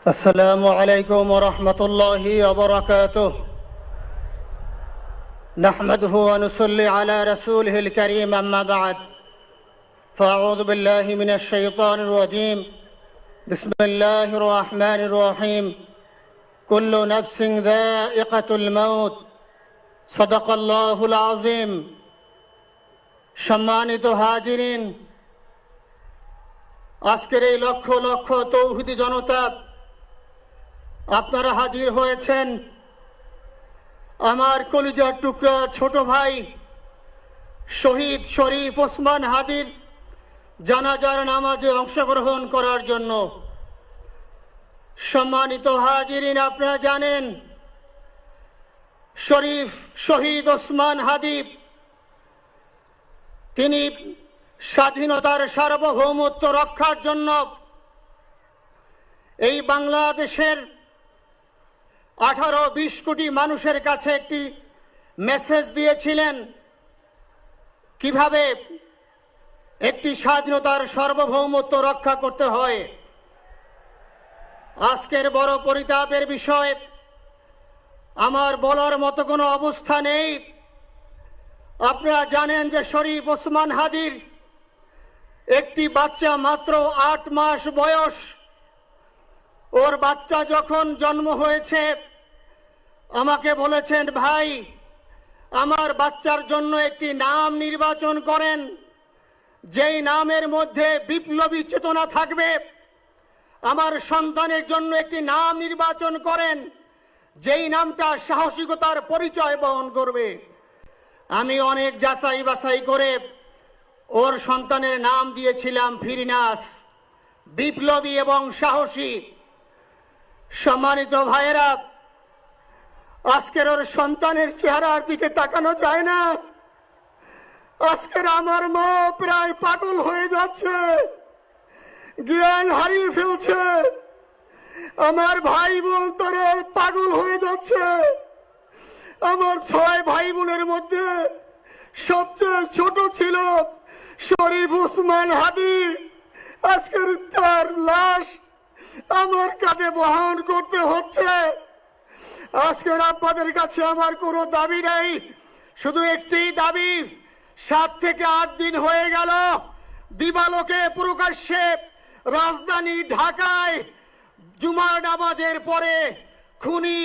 السلام عليكم ورحمة الله وبركاته. نحمده ونصلي على رسوله الكريم، أما بعد، فأعوذ بالله من الشيطان الرجيم. بسم الله الرحمن الرحيم. كل نفس ذائقة الموت. صدق الله العظيم. সম্মানিত হাজিরিন, আজকের এই লক্ষ লক্ষ তৌহিদি জনতা, আপনারা হাজির হয়েছেন আমার কলিজার টুকরা ছোট ভাই শহীদ শরীফ ওসমান হাদির জানাজার নামাজে অংশগ্রহণ করার জন্য। সম্মানিত হাজিরিন, আপনারা জানেন শহীদ ওসমান হাদি তিনি স্বাধীনতার সার্বভৌমত্ব রক্ষার জন্য এই বাংলাদেশের 18-20 কোটি মানুষের কাছে একটি মেসেজ দিয়েছিলেন কিভাবে একটি স্বাধীনতার সার্বভৌমত্ব রক্ষা করতে হয়। আজকের বড় পরিতাপের বিষয়, আমার বলার মতো কোনো অবস্থা নেই। আপনারা জানেন যে শরীফ ওসমান হাদির একটি বাচ্চা মাত্র 8 মাস বয়স। ওর বাচ্চা যখন জন্ম হয়েছে আমাকে বলেছেন, ভাই, আমার বাচ্চার জন্য একটি নাম নির্বাচন করেন, যেই নামের মধ্যে বিপ্লবী চেতনা থাকবে। আমার সন্তানের জন্য একটি নাম নির্বাচন করেন, যেই নামটা সাহসিকতার পরিচয় বহন করবে। আমি অনেক যাচাই বাছাই করে ওর সন্তানের নাম দিয়েছিলাম ফিরিনাস, বিপ্লবী এবং সাহসী। সম্মানিত ভাইয়েরা, আজকের ওর সন্তানের চেহারার দিকে তাকানো যায় না। আজকের আমার মা প্রায় পাগল হয়ে যাচ্ছে, জ্ঞান হারিয়ে ফেলছে। আমার ভাই বোন তারা পাগল হয়ে যাচ্ছে। আমার 6 ভাই বোনের মধ্যে সবচেয়ে ছোট ছিল শরীফ ওসমান হাদি। আজকের তার লাশ আমার কাঁধে বহন করতে হচ্ছে। আজকের আপনাদের কাছে আমার কোনো দাবি নাই, শুধু একটি দাবি। 7 থেকে 8 দিন হয়ে গেল দিবালোকে প্রকাশ্যে রাজধানী ঢাকায় জুমার নামাজের পরে খুনি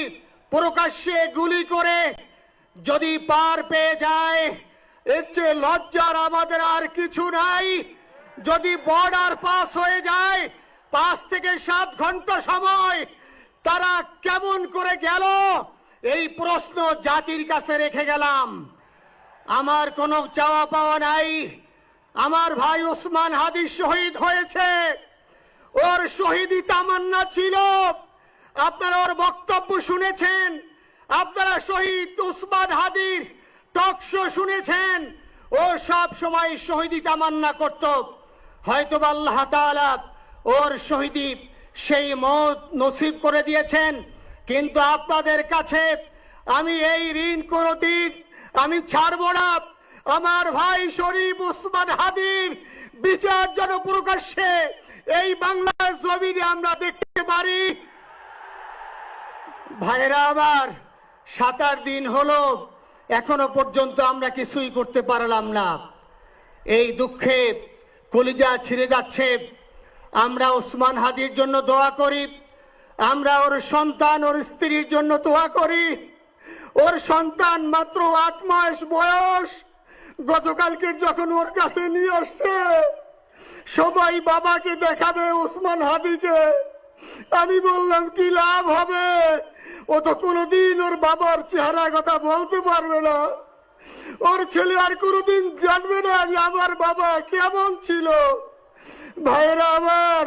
প্রকাশ্যে গুলি করে যদি পার পেয়ে যায়, এর চেয়ে লজ্জার আমাদের আর কিছু নাই। যদি বর্ডার পাস হয়ে যায়, 5 থেকে 7 ঘন্টা সময় তারা কেমন করে গেল, এই প্রশ্ন জাতির কাছে রেখে গেলাম। আমার কোনো চাওয়া পাওয়া নাই। আমার ভাই ওসমান হাদি শহীদ হয়েছে, ওর শহীদি তামান্না ছিল। আপনারা ওর বক্তব্য শুনেছেন, আপনারা শহীদ ওসমান হাদির টক শো শুনেছেন। ও সব সময় শহীদি তামান্না করত। হয়তো আল্লাহ তাআলা ওর শহীদি সেই মত নসিব করে দিয়েছেন। কিন্তু আপনাদের কাছে আমি এই ঋণ কোনদিন আমি ছাড়ব না। আমার ভাই শরীফ ওসমান হাদির বিচার যেন প্রকাশ্যে এই বাংলার জমিনে আমরা দেখতে পারি। ভাইরা আমার, 7-8 দিন হলো, এখনো পর্যন্ত আমরা কিছুই করতে পারলাম না। এই দুঃখে কলিজা ছিঁড়ে যাচ্ছে। আমরা ওসমান হাদির জন্য দোয়া করি, আমরা ওর সন্তান ওর স্ত্রীর জন্য দোয়া করি। ওর সন্তান মাত্র 8 মাস বয়স। গতকালকে যখন ওর কাছে নিয়ে আসছে, সবাই বাবাকে দেখাবে ওসমান হাদিকে। আমি বললাম, কি লাভ হবে? ও তো কোনোদিন ওর বাবার চেহারা কথা বলতে পারবে না। ওর ছেলে আর কোনোদিন জানবে না যে আমার বাবা কেমন ছিল। ভাইরা আমার,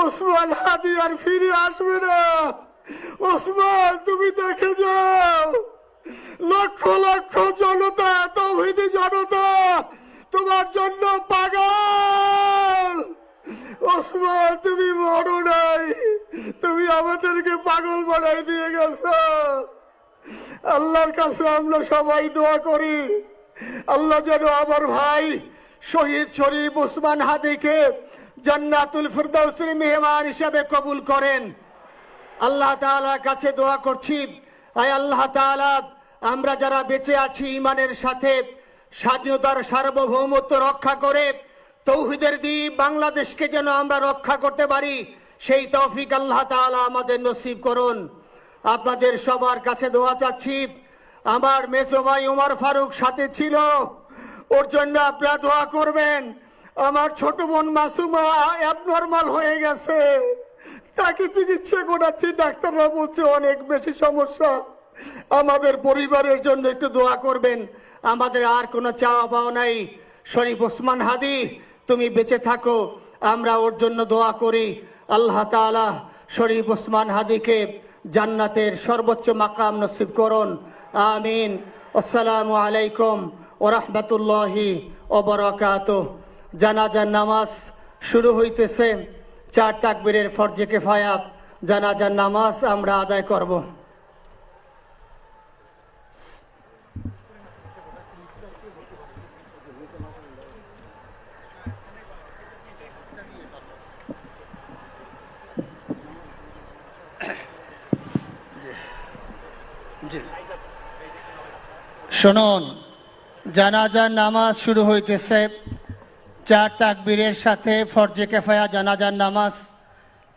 ওসমান হাদি আর ফিরে আসবে না। ওসমান, তুমি দেখে যাও, লক্ষ লক্ষ জনতা, তৌহিদি জনতা তোমার জন্য পাগল। ওসমান, তুমি বড় নাই, তুমি আমাদেরকে পাগল বানাই দিয়ে গেছো। আল্লাহর কাছে আমরা সবাই দোয়া করি, আল্লাহ যেন আমার ভাই শহীদ শরীফ ওসমান হাদিকে জান্নাতুল ফিরদাউসের মেহমান হিসেবে কবুল করেন। আল্লাহ তাআলার কাছে দোয়া করছি, আয় আল্লাহ তাআলা, আমরা যারা বেঁচে আছি ঈমানের সাথে স্বাধীনতার সার্বভৌমত্ব রক্ষা করে তৌহিদের দ্বীপ বাংলাদেশকে যেন আমরা রক্ষা করতে পারি, সেই তৌফিক আল্লাহ তাআলা আমাদের নসিব করুন। আপনাদের সবার কাছে দোয়া চাচ্ছি। আমার মেজো ভাই ওমর ফারুক সাথে ছিল, ওর জন্য আপনারা দোয়া করবেন। আমার ছোট বোন মাসুমা অ্যাবনর্মাল হয়ে গেছে, তাকে চিকিৎসা করাচ্ছি, ডাক্তাররা বলছে অনেক বেশি সমস্যা। আমাদের পরিবারের জন্য একটু দোয়া করবেন। আমাদের আর কোনো চাওয়া পাওয়া নাই। শরীফ ওসমান হাদি, তুমি বেঁচে থাকো, আমরা ওর জন্য দোয়া করি। আল্লাহ তাআলা শরীফ ওসমান হাদিকে জান্নাতের সর্বোচ্চ মাকাম নসিব করুন, আমিন। আসসালামু আলাইকুম ওয়া রাহমাতুল্লাহি ওয়া বারাকাতুহু। জানাজার নামাজ শুরু হইতেছে। 4 তাকবীরের ফরজে কিফায়া জানাজার নামাজ আমরা আদায় করব। শুনুন, জানাজার নামাজ শুরু হইতেছে। 4 তাকবীরের সাথে ফরজে কিফায়া জানাজার নামাজ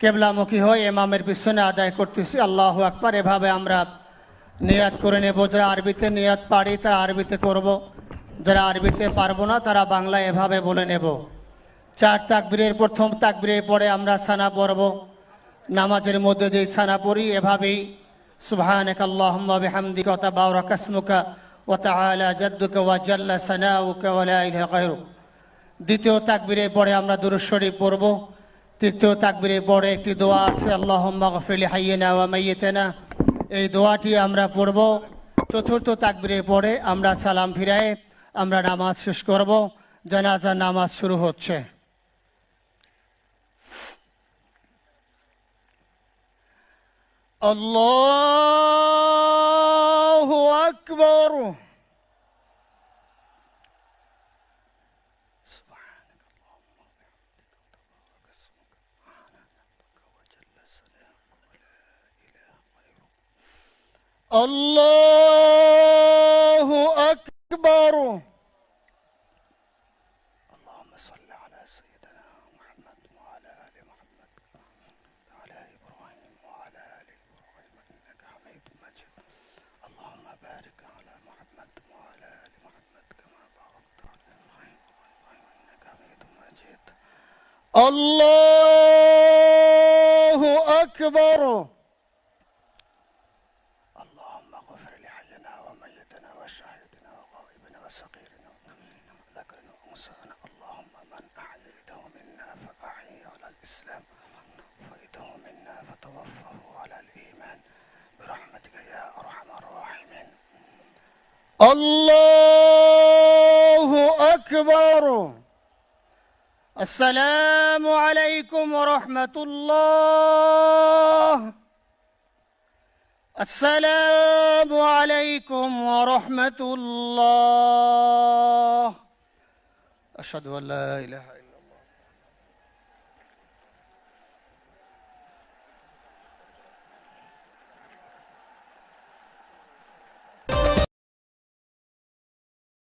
কেবলামুখী হয়ে ইমামের পিছনে আদায় করতেছি। আল্লাহু আকবার। এভাবে আমরা নিয়াত করে নেব। যারা আরবিতে নিয়াত পারি তারা আরবিতে করব, যারা আরবিতে পারবো না তারা বাংলায় এভাবে বলে নেব। 4 তাকবীরের প্রথম তাকবীরের পরে আমরা সানা পড়ব। নামাজের মধ্যে যেই সানা পড়ি এভাবেই সুবহানাকা আল্লাহুম্মা বিহামদিকা ওয়া তাবারাকা ইসমুকা ওয়া তাআলা জাদ্দুকা ওয়া জাল্লা সানাউকা ওয়া লা ইলাহা গায়রুক। দ্বিতীয় তাকবীরের পরে আমরা দুরূদ শরীফ পড়ব। তৃতীয় তাকবীরের পরে একটি দোয়া আছে, আল্লাহুম্মা গফির লিহাইয়িনা ওয়া মাইয়িতিনা, এই দোয়াটি আমরা পড়ব। চতুর্থ তাকবীরের পরে আমরা সালাম ফিরায়ে আমরা নামাজ শেষ করব। জানাজার নামাজ শুরু হচ্ছে। আল্লাহু আকবার। আল্লাহু আকবার। اللهم صل على سيدنا محمد وعلى آل محمد وعلى إبراهيم وعلى آل إبراهيم إنك حميد مجيد. اللهم بارك على محمد وعلى آل محمد كما باركت على إبراهيم إنك حميد مجيد. الله أكبر. اللهم اغفر لحينا وميتنا وشاهدنا وغائبنا وصغيرنا وذكرنا وأنثانا. اللهم من أحييته منا فأحيه على الإسلام وأفيته منا فتوفه على الإيمان برحمتك يا أرحم الراحمين. الله أكبر. السلام عليكم ورحمة الله. السلام عليكم ورحمة الله. أشهد أن لا إله إلا الله.